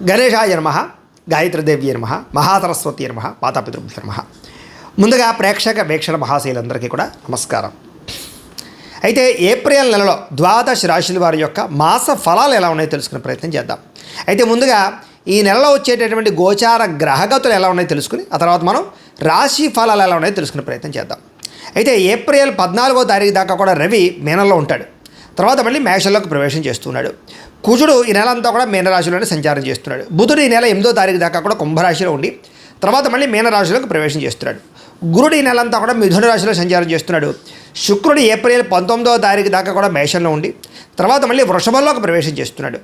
గణేశాయ నమః, గాయత్రీదేవి నమః, మహాసరస్వతి నమః, మాతాపితృభ్యో నమః. ముందుగా ప్రేక్షక వీక్షణ మహాశైలందరికీ కూడా నమస్కారం. అయితే ఏప్రిల్ నెలలో ద్వాదశ రాశుల వారి యొక్క మాస ఫలాలు ఎలా ఉన్నాయో తెలుసుకునే ప్రయత్నం చేద్దాం. అయితే ముందుగా ఈ నెలలో వచ్చేటటువంటి గోచార గ్రహగతులు ఎలా ఉన్నాయో తెలుసుకుని ఆ తర్వాత మనం రాశి ఫలాలు ఎలా ఉన్నాయో తెలుసుకునే ప్రయత్నం చేద్దాం. అయితే ఏప్రిల్ 14వ తారీఖు దాకా కూడా రవి మీనంలో ఉంటాడు. తర్వాత మళ్ళీ మేషంలోకి ప్రవేశం చేస్తున్నాడు. కుజుడు ఈ నెల అంతా కూడా మీనరాశిలోనే సంచారం చేస్తున్నాడు. బుధుడు ఈ నెల 8వ తారీఖు దాకా కూడా కుంభరాశిలో ఉండి తర్వాత మళ్ళీ మీనరాశిలోకి ప్రవేశం చేస్తున్నాడు. గురుడు ఈ నెల అంతా కూడా మిథున రాశిలో సంచారం చేస్తున్నాడు. శుక్రుడు ఏప్రిల్ 19వ తారీఖు దాకా కూడా మేషంలో ఉండి తర్వాత మళ్ళీ వృషభంలోకి ప్రవేశం చేస్తున్నాడు.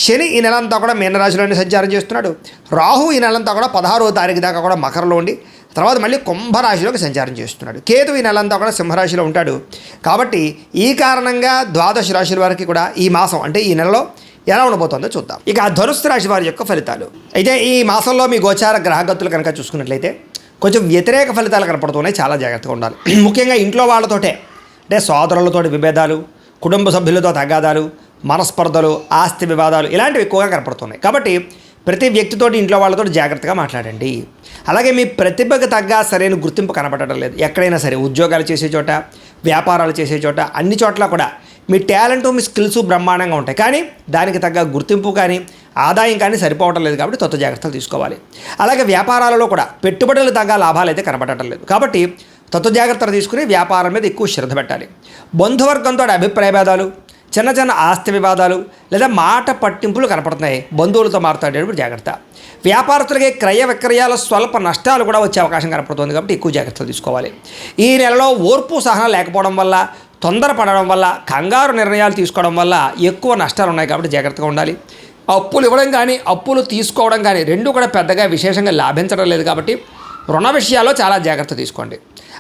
శని ఈ నెల అంతా కూడా మీనరాశిలోనే సంచారం చేస్తున్నాడు. రాహు ఈ నెలంతా కూడా 16వ తారీఖు దాకా కూడా మకరంలో ఉండి తర్వాత మళ్ళీ కుంభరాశిలోకి సంచారం చేస్తున్నాడు. కేతు ఈ నెలంతా కూడా సింహరాశిలో ఉంటాడు. కాబట్టి ఈ కారణంగా ద్వాదశ రాశుల వారికి కూడా ఈ మాసం అంటే ఈ నెలలో ఎలా ఉండబోతుందో చూద్దాం. ఇక ధనుస్సు రాశి వారి యొక్క ఫలితాలు. అయితే ఈ మాసంలో మీ గోచార గ్రహగతులు కనుక చూసుకున్నట్లయితే కొంచెం వ్యతిరేక ఫలితాలు కనపడుతున్నాయి. చాలా జాగ్రత్తగా ఉండాలి. ముఖ్యంగా ఇంట్లో వాళ్ళతోటే అంటే సోదరులతోటి విభేదాలు, కుటుంబ సభ్యులతో తగాదాలు, మనస్పర్ధలు, ఆస్తి వివాదాలు ఇలాంటివి ఎక్కువగా కనపడుతున్నాయి. కాబట్టి ప్రతి వ్యక్తితోటి ఇంట్లో వాళ్ళతో జాగ్రత్తగా మాట్లాడండి. అలాగే మీ ప్రతిభకు తగ్గ సరైన గుర్తింపు కనపడటం లేదు. ఎక్కడైనా సరే ఉద్యోగాలు చేసే చోట, వ్యాపారాలు చేసే చోట అన్ని చోట్ల కూడా మీ టాలెంట్, మీ స్కిల్స్ బ్రహ్మాండంగా ఉంటాయి. కానీ దానికి తగ్గ గుర్తింపు కానీ ఆదాయం కానీ సరిపోవటం లేదు. కాబట్టి కొత్త జాగ్రత్తలు తీసుకోవాలి. అలాగే వ్యాపారాలలో కూడా పెట్టుబడులు తగ్గ లాభాలు అయితే కనపడటం లేదు. కాబట్టి కొత్త జాగ్రత్తలు తీసుకుని వ్యాపారం మీద ఎక్కువ శ్రద్ధ పెట్టాలి. బంధువర్గంతో అభిప్రాయ భేదాలు, చిన్న చిన్న ఆస్తి వివాదాలు లేదా మాట పట్టింపులు కనపడుతున్నాయి. బంధువులతో మాట్లాడేటప్పుడు జాగ్రత్త. వ్యాపారస్తులకి క్రయ విక్రయాల స్వల్ప నష్టాలు కూడా వచ్చే అవకాశం కనపడుతుంది. కాబట్టి ఎక్కువ జాగ్రత్తలు తీసుకోవాలి. ఈ నెలలో ఓర్పు సహనం లేకపోవడం వల్ల, తొందరపడడం వల్ల, కంగారు నిర్ణయాలు తీసుకోవడం వల్ల ఎక్కువ నష్టాలు ఉన్నాయి. కాబట్టి జాగ్రత్తగా ఉండాలి. అప్పులు ఇవ్వడం కానీ అప్పులు తీసుకోవడం కానీ రెండు కూడా పెద్దగా విశేషంగా లాభించడం లేదు. కాబట్టి రుణ విషయాల్లో చాలా జాగ్రత్త తీసుకోండి.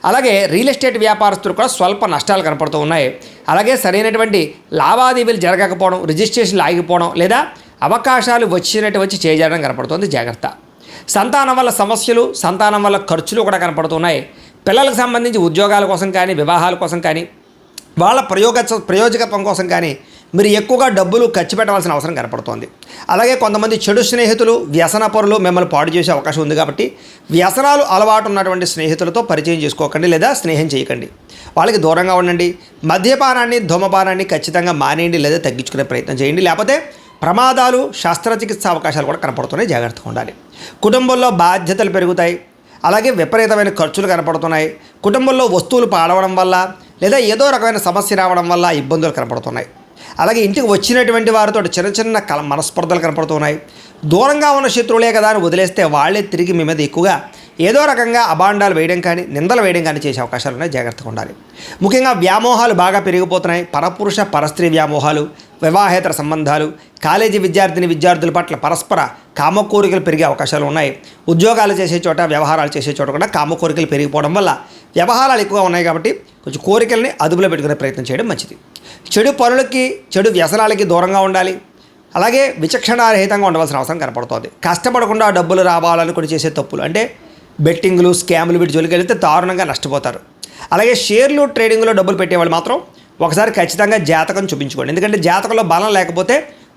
అలాగే రియల్ ఎస్టేట్ వ్యాపారస్తులు కూడా స్వల్ప నష్టాలు కనపడుతూ ఉన్నాయి. అలాగే సరైనటువంటి లావాదేవీలు జరగకపోవడం, రిజిస్ట్రేషన్లు ఆగిపోవడం లేదా అవకాశాలు వచ్చి చేయడం కనపడుతుంది. జాగ్రత్త. సంతానం వల్ల సమస్యలు, సంతానం వల్ల ఖర్చులు కూడా కనపడుతున్నాయి. పిల్లలకు సంబంధించి ఉద్యోగాల కోసం కానీ వివాహాల కోసం కానీ వాళ్ళ ప్రయోజకత్వం కోసం కానీ మీరు ఎక్కువగా డబ్బులు ఖర్చు పెట్టవలసిన అవసరం కనపడుతోంది. అలాగే కొంతమంది చెడు స్నేహితులు, వ్యసనపరులు మిమ్మల్ని పాడు చేసే అవకాశం ఉంది. కాబట్టి వ్యసనాలు అలవాటు ఉన్నటువంటి స్నేహితులతో పరిచయం చేసుకోకండి లేదా స్నేహం చేయకండి. వాళ్ళకి దూరంగా ఉండండి. మద్యపానాన్ని, ధూమపానాన్ని ఖచ్చితంగా మానేయండి లేదా తగ్గించుకునే ప్రయత్నం చేయండి. లేకపోతే ప్రమాదాలు, శస్త్రచికిత్స అవకాశాలు కూడా కనపడుతున్నాయి. జాగ్రత్తగా ఉండాలి. కుటుంబంలో బాధ్యతలు పెరుగుతాయి. అలాగే విపరీతమైన ఖర్చులు కనపడుతున్నాయి. కుటుంబంలో వస్తువులు పాడవడం వల్ల లేదా ఏదో రకమైన సమస్య రావడం వల్ల ఇబ్బందులు కనపడుతున్నాయి. అలాగే ఇంటికి వచ్చినటువంటి వారితో చిన్న చిన్న మనస్పర్ధలు కనపడుతున్నాయి. దూరంగా ఉన్న శత్రువులే కదా అని వదిలేస్తే వాళ్ళే తిరిగి మీ మీద ఎక్కువగా ఏదో రకంగా అభాండాలు వేయడం కానీ నిందలు వేయడం కానీ చేసే అవకాశాలు ఉన్నాయి. జాగ్రత్తగా ఉండాలి. ముఖ్యంగా వ్యామోహాలు బాగా పెరిగిపోతున్నాయి. పరపురుష పరస్త్రీ వ్యామోహాలు, వివాహేతర సంబంధాలు, కాలేజీ విద్యార్థుల పట్ల పరస్పర కామకోరికలు పెరిగే అవకాశాలు ఉన్నాయి. ఉద్యోగాలు చేసే చోట, వ్యవహారాలు చేసే చోట కూడా కామకోరికలు పెరిగిపోవడం వల్ల వ్యవహారాలు ఎక్కువగా ఉన్నాయి. కాబట్టి కొంచెం కోరికల్ని అదుపులో పెట్టుకునే ప్రయత్నం చేయడం మంచిది. చెడు పనులకి, చెడు వ్యసనాలకి దూరంగా ఉండాలి. అలాగే విచక్షణారహితంగా ఉండవలసిన అవసరం కనపడుతుంది. కష్టపడకుండా డబ్బులు రావాలనుకుని చేసే తప్పులు అంటే బెట్టింగ్లు, స్కాములు వీటి జోలికి వెళితే దారుణంగా నష్టపోతారు. అలాగే షేర్లు, ట్రేడింగ్లో డబ్బులు పెట్టేవాళ్ళు మాత్రం ఒకసారి ఖచ్చితంగా జాతకం చూపించుకోండి. ఎందుకంటే జాతకంలో బలం లేకపోతే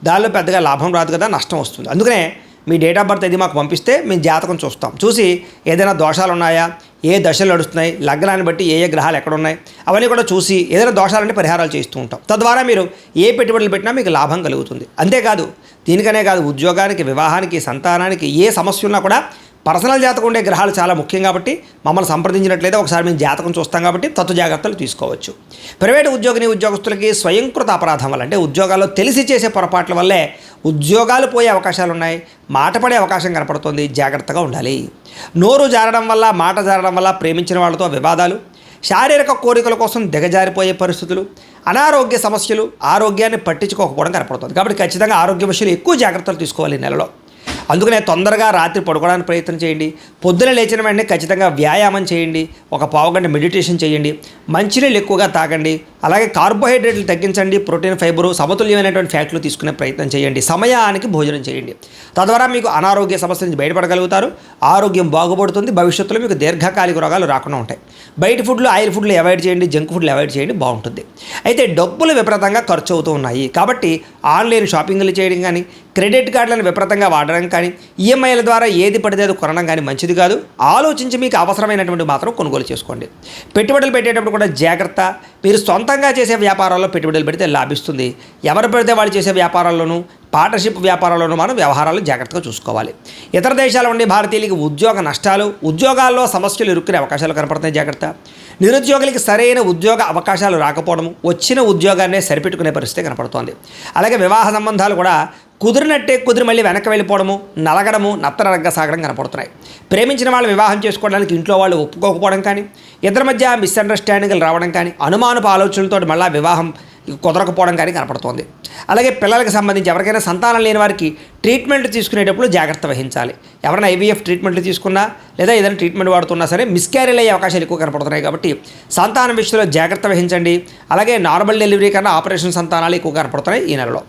దానిలో పెద్దగా లాభం రాదు కదా, నష్టం వస్తుంది. అందుకనే మీ డేట్ ఆఫ్ బర్త్ ఇది మాకు పంపిస్తే మేము జాతకం చూస్తాం. చూసి ఏదైనా దోషాలు ఉన్నాయా, ఏ దశలు నడుస్తున్నాయి, లగ్నాన్ని బట్టి ఏ గ్రహాలు ఎక్కడ ఉన్నాయి అవన్నీ కూడా చూసి ఏదైనా దోషాలంటే పరిహారాలు చేస్తూ ఉంటాం. తద్వారా మీరు ఏ పెట్టుబడులు పెట్టినా మీకు లాభం కలుగుతుంది. అంతేకాదు దీనికనే కాదు, ఉద్యోగానికి, వివాహానికి, సంతానానికి ఏ సమస్య ఉన్నా కూడా పర్సనల్ జాతకం ఉండే గ్రహాలు చాలా ముఖ్యం. కాబట్టి మమ్మల్ని సంప్రదించినట్లయితే ఒకసారి మేము జాతకం చూస్తాం. కాబట్టి తత్వ జాగ్రత్తలు తీసుకోవచ్చు. ప్రైవేటు ఉద్యోగస్తులకి స్వయంకృత అపరాధం వల్ల అంటే ఉద్యోగాల్లో తెలిసి చేసే పొరపాట్ల వల్లే ఉద్యోగాలు పోయే అవకాశాలు ఉన్నాయి. మాట పడే అవకాశం కనపడుతుంది. జాగ్రత్తగా ఉండాలి. నోరు జారడం వల్ల, మాట జారడం వల్ల ప్రేమించిన వాళ్ళతో వివాదాలు, శారీరక కోరికల కోసం దిగజారిపోయే పరిస్థితులు, అనారోగ్య సమస్యలు, ఆరోగ్యాన్ని పట్టించుకోకపోవడం కనపడుతుంది. కాబట్టి ఖచ్చితంగా ఆరోగ్య విషయాలు ఎక్కువ జాగ్రత్తలు తీసుకోవాలి ఈ నెలలో. అందుకనే తొందరగా రాత్రి పడుకోవడానికి ప్రయత్నం చేయండి. పొద్దున లేచిన వెంటనే ఖచ్చితంగా వ్యాయామం చేయండి. ఒక పావుగంట మెడిటేషన్ చేయండి. మంచినీళ్ళు ఎక్కువగా తాగండి. అలాగే కార్బోహైడ్రేట్లు తగ్గించండి, ప్రోటీన్, ఫైబరు, సమతుల్యమైనటువంటి ఫ్యాట్లు తీసుకునే ప్రయత్నం చేయండి. సమయానికి భోజనం చేయండి. తద్వారా మీకు అనారోగ్య సమస్యల నుంచి బయటపడగలుగుతారు. ఆరోగ్యం బాగుపడుతుంది. భవిష్యత్తులో మీకు దీర్ఘకాలిక రోగాలు రాకుండా ఉంటాయి. బయట ఫుడ్లు, ఆయిల్ ఫుడ్లు అవాయిడ్ చేయండి, జంక్ ఫుడ్లు అవాయిడ్ చేయండి, బాగుంటుంది. అయితే డబ్బులు విపరీతంగా ఖర్చు అవుతూ ఉన్నాయి కాబట్టి ఆన్లైన్ షాపింగ్లు చేయడం కానీ, క్రెడిట్ కార్డులను విపరీతంగా వాడడం కానీ, ఈఎంఐల ద్వారా ఏది పడితే అది కొనడం కానీ మంచిది కాదు. ఆలోచించి మీకు అవసరమైనటువంటి మాత్రం కొనుగోలు చేసుకోండి. పెట్టుబడులు పెట్టేటప్పుడు కూడా జాగ్రత్త. మీరు సొంతంగా చేసే వ్యాపారాల్లో పెట్టుబడులు పెడితే లాభిస్తుంది. ఎవరు పెడితే వాళ్ళు చేసే వ్యాపారాల్లోనూ, పార్ట్నర్షిప్ వ్యాపారాల్లోనూ మనం వ్యవహారాలు జాగ్రత్తగా చూసుకోవాలి. ఇతర దేశాల ఉండే భారతీయులకి ఉద్యోగ నష్టాలు, ఉద్యోగాల్లో సమస్యలు ఇరుక్కునే అవకాశాలు కనపడుతున్నాయి. జాగ్రత్త. నిరుద్యోగులకి సరైన ఉద్యోగ అవకాశాలు రాకపోవడము, వచ్చిన ఉద్యోగాన్నే సరిపెట్టుకునే పరిస్థితి కనపడుతోంది. అలాగే వివాహ సంబంధాలు కూడా కుదిరినట్టే కుదిరి మళ్ళీ వెనక్కి వెళ్ళిపోవడము, నలగడము, నత్తనరగ్గా సాగడం కనపడుతున్నాయి. ప్రేమించిన వాళ్ళు వివాహం చేసుకోవడానికి ఇంట్లో వాళ్ళు ఒప్పుకోకపోవడం కానీ, ఇద్దరి మధ్య మిస్అండర్స్టాండింగ్లు రావడం కానీ, అనుమానపు ఆలోచనలతో మళ్ళీ వివాహం కుదరకపోవడం కానీ కనపడుతోంది. అలాగే పిల్లలకు సంబంధించి ఎవరికైనా సంతానం లేని వారికి ట్రీట్మెంట్ తీసుకునేటప్పుడు జాగ్రత్త వహించాలి. ఎవరైనా ఐవీఎఫ్ ట్రీట్మెంట్లు తీసుకున్నా లేదా ఏదైనా ట్రీట్మెంట్ వాడుతున్నా సరే మిస్క్యారేజ్ అయ్యే అవకాశాలు ఎక్కువ కనపడుతున్నాయి కాబట్టి సంతానం విషయంలో జాగ్రత్త వహించండి. అలాగే నార్మల్ డెలివరీ కన్నా ఆపరేషన్ సంతానాలు ఎక్కువ కనపడుతున్నాయి ఈ నెలలో.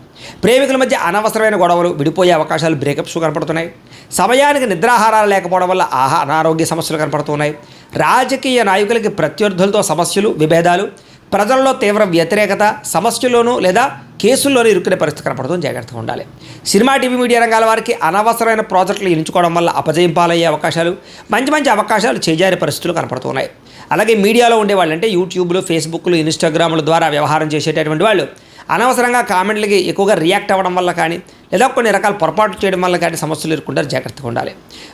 ప్రేమికుల మధ్య అనవసరమైన గొడవలు, విడిపోయే అవకాశాలు, బ్రేకప్స్ కనపడుతున్నాయి. సమయానికి నిద్రాహారాలు లేకపోవడం వల్ల అనారోగ్య సమస్యలు కనపడుతున్నాయి. రాజకీయ నాయకులకి ప్రత్యర్థులతో సమస్యలు, విభేదాలు, ప్రజల్లో తీవ్ర వ్యతిరేకత, సమస్యల్లోనూ లేదా కేసుల్లోనూ ఇరుక్కునే పరిస్థితి కనపడుతుంది. జాగ్రత్తగా ఉండాలి. సినిమా, టీవీ, మీడియా రంగాల వారికి అనవసరమైన ప్రాజెక్టులు ఎంచుకోవడం వల్ల అపజయం పాలయ్యే అవకాశాలు, మంచి మంచి అవకాశాలు చేజారే పరిస్థితులు కనపడుతున్నాయి. అలాగే మీడియాలో ఉండేవాళ్ళు అంటే యూట్యూబ్లు, ఫేస్బుక్లు, ఇన్స్టాగ్రాముల ద్వారా వ్యవహారం చేసేటటువంటి వాళ్ళు అనవసరంగా కామెంట్లకి ఎక్కువగా రియాక్ట్ అవ్వడం వల్ల కానీ లేదా కొన్ని రకాల పొరపాట్లు చేయడం వల్ల కానీ సమస్యలు ఎదుర్కొంటారు. జాగ్రత్తగా ఉండాలి.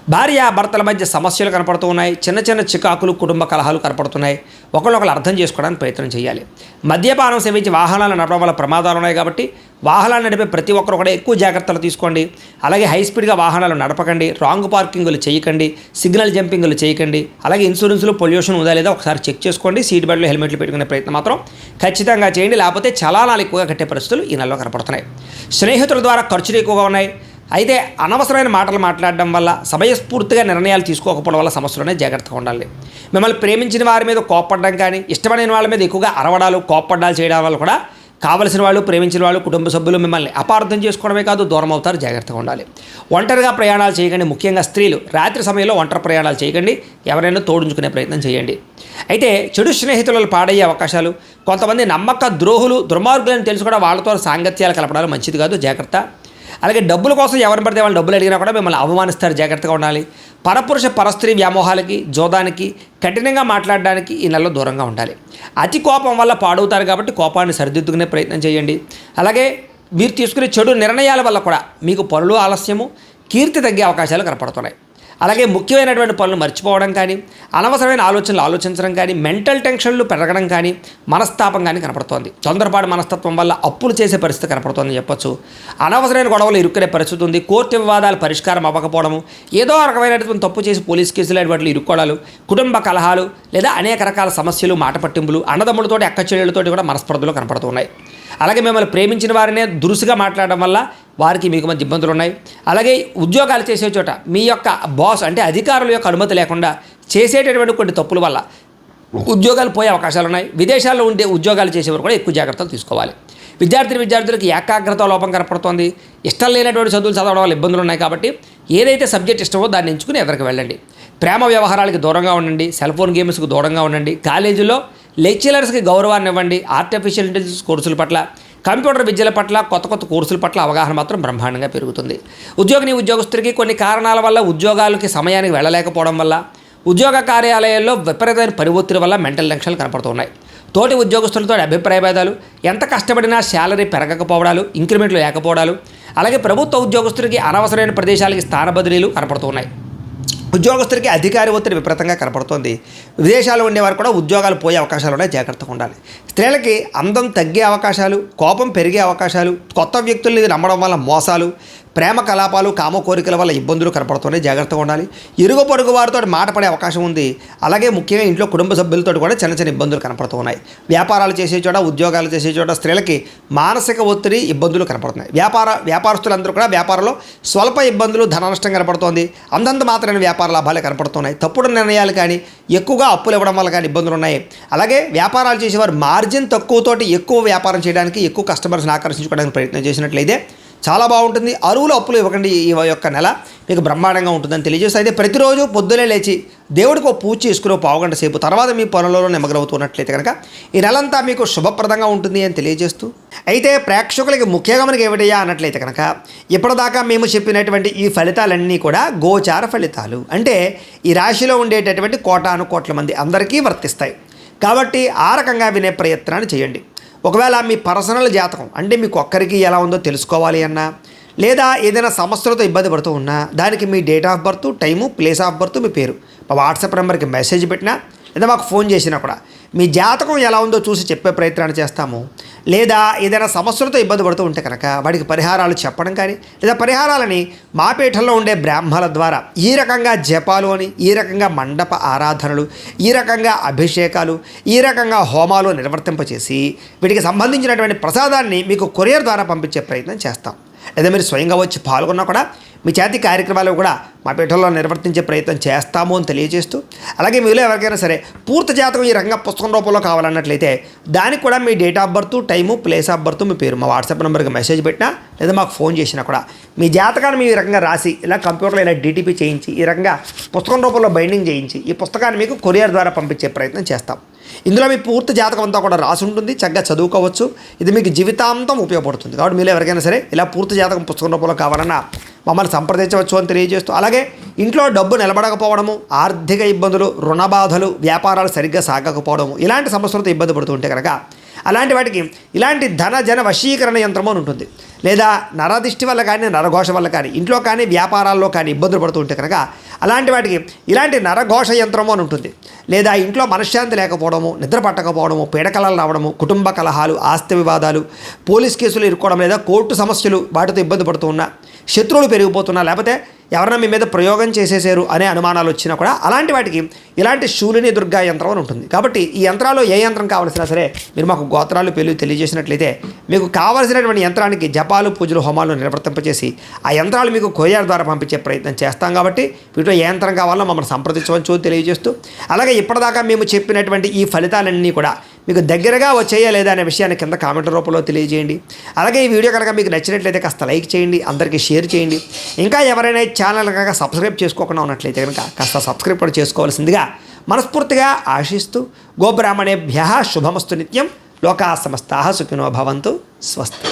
భార్య భర్తల మధ్య సమస్యలు కనపడుతూ ఉన్నాయి. చిన్న చిన్న చికాకులు, కుటుంబ కలహాలు కనపడుతున్నాయి. ఒకళ్ళొకళ్ళు అర్థం చేసుకోవడానికి ప్రయత్నం చేయాలి. మద్యపానం సేవించి వాహనాలు నడపడం వల్ల ప్రమాదాలు ఉన్నాయి కాబట్టి వాహనాలు నడిపే ప్రతి ఒక్కరు కూడా ఎక్కువ జాగ్రత్తలు తీసుకోండి. అలాగే హై స్పీడ్గా వాహనాలు నడపకండి, రాంగ్ పార్కింగ్లు చేయకండి, సిగ్నల్ జంపింగ్లు చేయకండి. అలాగే ఇన్సూరెన్స్లో పొల్యూషన్ ఉందా లేదా ఒకసారి చెక్ చేసుకోండి. సీట్ బెల్ట్లు, హెల్మెట్లు పెట్టుకునే ప్రయత్నం మాత్రం ఖచ్చితంగా చేయండి. లేకపోతే చలానాలు ఎక్కువగా కట్టే పరిస్థితులు ఈ నెలలో కనపడుతున్నాయి. స్నేహితుల ద్వారా ఖర్చులు ఎక్కువగా ఉన్నాయి. అయితే అనవసరమైన మాటలు మాట్లాడడం వల్ల, సమయస్ఫూర్తిగా నిర్ణయాలు తీసుకోకపోవడం వల్ల సమస్యలునే జాగ్రత్తగా ఉండాలి. మిమ్మల్ని ప్రేమించిన వారి మీద కోప్పడడం కానీ, ఇష్టమైన వాళ్ళ మీద ఎక్కువగా అరవడాలు, కోప్పడ్డాలు చేయడం వల్ల కూడా కావలసిన వాళ్ళు, ప్రేమించిన వాళ్ళు, కుటుంబ సభ్యులు మిమ్మల్ని అపార్థం చేసుకోవడమే కాదు దూరం అవుతారు. జాగ్రత్తగా ఉండాలి. ఒంటరిగా ప్రయాణాలు చేయకండి. ముఖ్యంగా స్త్రీలు రాత్రి సమయంలో ఒంటరి ప్రయాణాలు చేయకండి. ఎవరైనా తోడుంచుకునే ప్రయత్నం చేయండి. అయితే చెడు స్నేహితులు పాడయ్యే అవకాశాలు, కొంతమంది నమ్మక ద్రోహులు, దుర్మార్గులను తెలుసు కూడా వాళ్ళతో సాంగత్యాలు కలపడాలు మంచిది కాదు. జాగ్రత్త. అలాగే డబ్బుల కోసం ఎవరిని పడితే వాళ్ళు డబ్బులు అడిగినా కూడా మిమ్మల్ని అవమానిస్తారు. జాగ్రత్తగా ఉండాలి. పరపురుష పరస్త్రీ వ్యామోహాలకి, జోదానికి, కఠినంగా మాట్లాడడానికి ఈ నెలలో దూరంగా ఉండాలి. అతి కోపం వల్ల పాడవుతారు కాబట్టి కోపాన్ని సరిదిద్దుకునే ప్రయత్నం చేయండి. అలాగే మీరు తీసుకునే చెడు నిర్ణయాల వల్ల కూడా మీకు పనులు ఆలస్యము, కీర్తి తగ్గే అవకాశాలు కనపడుతున్నాయి. అలాగే ముఖ్యమైనటువంటి పనులు మర్చిపోవడం కానీ, అనవసరమైన ఆలోచనలు ఆలోచించడం కానీ, మెంటల్ టెన్షన్లు పెరగడం కానీ, మనస్తాపం కానీ కనపడుతోంది. తొందరపాటు మనస్తత్వం వల్ల అప్పులు చేసే పరిస్థితి కనపడుతోందని చెప్పొచ్చు. అనవసరమైన గొడవలు ఇరుక్కునే పరిస్థితి ఉంది. కోర్టు వివాదాలు పరిష్కారం అవ్వకపోవడము, ఏదో రకమైనటువంటి తప్పు చేసి పోలీస్ కేసులు వాటిలో ఇరుక్కోవడాలు, కుటుంబ కలహాలు లేదా అనేక రకాల సమస్యలు, మాట పట్టింపులు, అన్నదమ్ములతోటి, అక్క చెల్లెళ్ళతోటి కూడా మనస్పర్ధలు కనపడుతున్నాయి. అలాగే మిమ్మల్ని ప్రేమించిన వారినే దురుసుగా మాట్లాడడం వల్ల వారికి మీకు మధ్య ఇబ్బందులు ఉన్నాయి. అలాగే ఉద్యోగాలు చేసే చోట మీ యొక్క బాస్ అంటే అధికారుల యొక్క అనుమతి లేకుండా చేసేటటువంటి కొన్ని తప్పుల వల్ల ఉద్యోగాలు పోయే అవకాశాలు ఉన్నాయి. విదేశాల్లో ఉండే ఉద్యోగాలు చేసేవారు కూడా ఎక్కువ జాగ్రత్తలు తీసుకోవాలి. విద్యార్థులకు ఏకాగ్రత లోపం కనపడుతోంది. ఇష్టం లేనటువంటి చదువులు చదవడం వల్ల ఇబ్బందులు ఉన్నాయి కాబట్టి ఏదైతే సబ్జెక్ట్ ఇష్టమో దాన్ని ఎంచుకుని ఎదురుకు వెళ్ళండి. ప్రేమ వ్యవహారాలకి దూరంగా ఉండండి. సెల్ ఫోన్ గేమ్స్కి దూరంగా ఉండండి. కాలేజీలో లెక్చరర్స్కి గౌరవాన్ని ఇవ్వండి. ఆర్టిఫిషియల్ ఇంటెలిజెన్స్ కోర్సుల పట్ల, కంప్యూటర్ విద్యల పట్ల, కొత్త కొత్త కోర్సుల పట్ల అవగాహన మాత్రం బ్రహ్మాండంగా పెరుగుతుంది. ఉద్యోగస్తుడికి కొన్ని కారణాల వల్ల ఉద్యోగాలకి సమయానికి వెళ్ళలేకపోవడం వల్ల, ఉద్యోగ కార్యాలయాల్లో విపరీతమైన పని ఒత్తిడి వల్ల మెంటల్ టెన్షన్లు కనపడుతున్నాయి. తోటి ఉద్యోగస్తులతో అభిప్రాయ భేదాలు, ఎంత కష్టపడినా శాలరీ పెరగకపోవడాలు, ఇంక్రిమెంట్లు లేకపోవడాలు, అలాగే ప్రభుత్వ ఉద్యోగస్తుడికి అనవసరమైన ప్రదేశాలకి స్థాన బదిలీలు కనపడుతున్నాయి. ఉద్యోగస్తులకి అధికారి ఒత్తిడి విపరీతంగా కనపడుతోంది. విదేశాల్లో ఉండేవారు కూడా ఉద్యోగాలు పోయే అవకాశాలు ఉన్నాయి. జాగ్రత్తగా ఉండాలి. స్త్రీలకి అందం తగ్గే అవకాశాలు, కోపం పెరిగే అవకాశాలు, కొత్త వ్యక్తుల్ని నమ్మడం వల్ల మోసాలు, ప్రేమ కలాపాలు కామ కోరికల వల్ల ఇబ్బందులు కనపడుతున్నాయి, జాగ్రత్తగా ఉండాలి. ఇరుగు పొరుగు వారితో మాట పడే అవకాశం ఉంది. అలాగే ముఖ్యంగా ఇంట్లో కుటుంబ సభ్యులతో కూడా చిన్న చిన్న ఇబ్బందులు కనపడుతూ ఉన్నాయి. వ్యాపారాలు చేసే చోట, ఉద్యోగాలు చేసే చోట స్త్రీలకి మానసిక ఒత్తిడి, ఇబ్బందులు కనపడుతున్నాయి. వ్యాపారస్తులందరూ కూడా వ్యాపారంలో స్వల్ప ఇబ్బందులు, ధన నష్టం కనపడుతోంది. అంతంత మాత్రమే వ్యాపార లాభాలే కనపడుతున్నాయి. తప్పుడు నిర్ణయాలు కానీ, ఎక్కువగా అప్పులు ఇవ్వడం వల్ల కానీ ఇబ్బందులు ఉన్నాయి. అలాగే వ్యాపారాలు చేసేవారు మార్జిన్ తక్కువతోటి ఎక్కువ వ్యాపారం చేయడానికి, ఎక్కువ కస్టమర్స్ని ఆకర్షించుకోవడానికి ప్రయత్నం చేసినట్లయితే చాలా బాగుంటుంది. అరువులు అప్పులు ఇవ్వకండి. ఈ యొక్క నెల మీకు బ్రహ్మాండంగా ఉంటుందని తెలియజేస్తే, అయితే ప్రతిరోజు పొద్దునే లేచి దేవుడికి ఒక పూజ చేసుకుని పావుగంట సేపు తర్వాత మీ పనులలో నిమగ్నమవుతున్నట్లయితే కనుక ఈ నెలంతా మీకు శుభప్రదంగా ఉంటుంది అని తెలియజేస్తూ, అయితే ప్రేక్షకులకి ముఖ్యంగా మనకి ఏమిటయ్యా అన్నట్లయితే కనుక ఇప్పటిదాకా మేము చెప్పినటువంటి ఈ ఫలితాలన్నీ కూడా గోచార ఫలితాలు. అంటే ఈ రాశిలో ఉండేటటువంటి కోటాను కోట్ల మంది అందరికీ వర్తిస్తాయి. కాబట్టి ఆ రకంగా వినే ప్రయత్నాన్ని చేయండి. ఒకవేళ మీ పర్సనల్ జాతకం అంటే మీకు ఒక్కరికి ఎలా ఉందో తెలుసుకోవాలి అన్నా, లేదా ఏదైనా సమస్యలతో ఇబ్బంది పడుతూ ఉన్నా, దానికి మీ date of birth, time, place of birth, మీ పేరు మా వాట్సాప్ నెంబర్కి మెసేజ్ పెట్టినా, లేదా మాకు ఫోన్ చేసినా కూడా మీ జాతకం ఎలా ఉందో చూసి చెప్పే ప్రయత్నాన్ని చేస్తాము. లేదా ఏదైనా సమస్యలతో ఇబ్బంది పడుతూ ఉంటే కనుక వాడికి పరిహారాలు చెప్పడం కానీ, లేదా పరిహారాలని మా పీఠంలో ఉండే బ్రాహ్మణుల ద్వారా ఈ రకంగా జపాలు అని, ఈ రకంగా మండప ఆరాధనలు, ఈ రకంగా అభిషేకాలు, ఈ రకంగా హోమాలు నిర్వర్తింపచేసి వీటికి సంబంధించినటువంటి ప్రసాదాన్ని మీకు కొరియర్ ద్వారా పంపించే ప్రయత్నం చేస్తాం. లేదా మీరు స్వయంగా వచ్చి పాల్గొన్నా కూడా మీ చేతి కార్యక్రమాలు కూడా మా పీఠంలో నిర్వర్తించే ప్రయత్నం చేస్తాము అని తెలియజేస్తూ, అలాగే మీలో ఎవరికైనా సరే పూర్తి జాతకం ఈ రకంగా పుస్తకం రూపంలో కావాలన్నట్లయితే దానికి కూడా మీ date of birth, time, place of birth, మీ పేరు మా వాట్సాప్ నెంబర్కి మెసేజ్ పెట్టినా, లేదా మాకు ఫోన్ చేసినా కూడా మీ జాతకాన్ని మీ ఈ రకంగా రాసి ఇలా కంప్యూటర్లో ఇలా డీటీపీ చేయించి ఈ రకంగా పుస్తకం రూపంలో బైండింగ్ చేయించి ఈ పుస్తకాన్ని మీకు కొరియర్ ద్వారా పంపించే ప్రయత్నం చేస్తాం. ఇందులో మీ పూర్తి జాతకం అంతా కూడా రాసి ఉంటుంది, చక్కగా చదువుకోవచ్చు. ఇది మీకు జీవితాంతం ఉపయోగపడుతుంది. కాబట్టి మీరు ఎవరికైనా సరే ఇలా పూర్తి జాతకం పుస్తకం రూపంలో కావాలన్నా మమ్మల్ని సంప్రదించవచ్చు అని తెలియజేస్తూ, అలాగే ఇంట్లో డబ్బు నిలబడకపోవడము, ఆర్థిక ఇబ్బందులు, రుణ బాధలు, వ్యాపారాలు సరిగ్గా సాగకపోవడము, ఇలాంటి సమస్యలతో ఇబ్బంది పడుతూ ఉంటే కనుక అలాంటి వాటికి ఇలాంటి ధన జన వశీకరణ యంత్రము అని ఉంటుంది. లేదా నరదిష్టి వల్ల కానీ, నరఘోష వల్ల కానీ, ఇంట్లో కానీ వ్యాపారాల్లో కానీ ఇబ్బందులు పడుతూ ఉంటే కనుక అలాంటి వాటికి ఇలాంటి నరఘోష యంత్రము అని ఉంటుంది. లేదా ఇంట్లో మనశ్శాంతి లేకపోవడము, నిద్ర పట్టకపోవడము, పీడకలలు రావడము, కుటుంబ కలహాలు, ఆస్తి వివాదాలు, పోలీస్ కేసులు ఇరుక్కోవడం, లేదా కోర్టు సమస్యలు, వాటితో ఇబ్బంది పడుతూ ఉన్నా, శత్రువులు పెరిగిపోతున్నా, లేకపోతే ఎవరైనా మీ మీద ప్రయోగం చేసేసారు అనే అనుమానాలు వచ్చినా కూడా అలాంటి వాటికి ఇలాంటి శూలిని దుర్గా యంత్రం అని ఉంటుంది. కాబట్టి ఈ యంత్రాల్లో ఏ యంత్రం కావాల్సినా సరే మీరు మాకు గోత్రాలు పేర్లు తెలియజేసినట్లయితే మీకు కావాల్సినటువంటి యంత్రానికి జపాలు, పూజలు, హోమాలు నిర్వర్తింపచేసి ఆ యంత్రాలు మీకు కొరియర్ ద్వారా పంపించే ప్రయత్నం చేస్తాం. కాబట్టి వీటిలో ఏ యంత్రం కావాలో మమ్మల్ని సంప్రదించవచ్చు తెలియజేస్తూ, అలాగే ఇప్పటిదాకా మేము చెప్పినటువంటి ఈ ఫలితాలన్నీ కూడా మీకు దగ్గరగా వచ్చేయా లేదా అనే విషయాన్ని కింద కామెంట్ రూపంలో తెలియజేయండి. అలాగే ఈ వీడియో కనుక మీకు నచ్చినట్లయితే కాస్త లైక్ చేయండి, అందరికీ షేర్ చేయండి. ఇంకా ఎవరైనా ఛానల్ కనుక సబ్స్క్రైబ్ చేసుకోకుండా ఉన్నట్లయితే కనుక కాస్త సబ్స్క్రైబ్ కూడా చేసుకోవాల్సిందిగా మనస్ఫూర్తిగా ఆశిస్తూ, గోబ్రాహ్మణేభ్యః శుభమస్తు నిత్యం, లోకాః సమస్తాః సుఖినో భవంతు, స్వస్తి.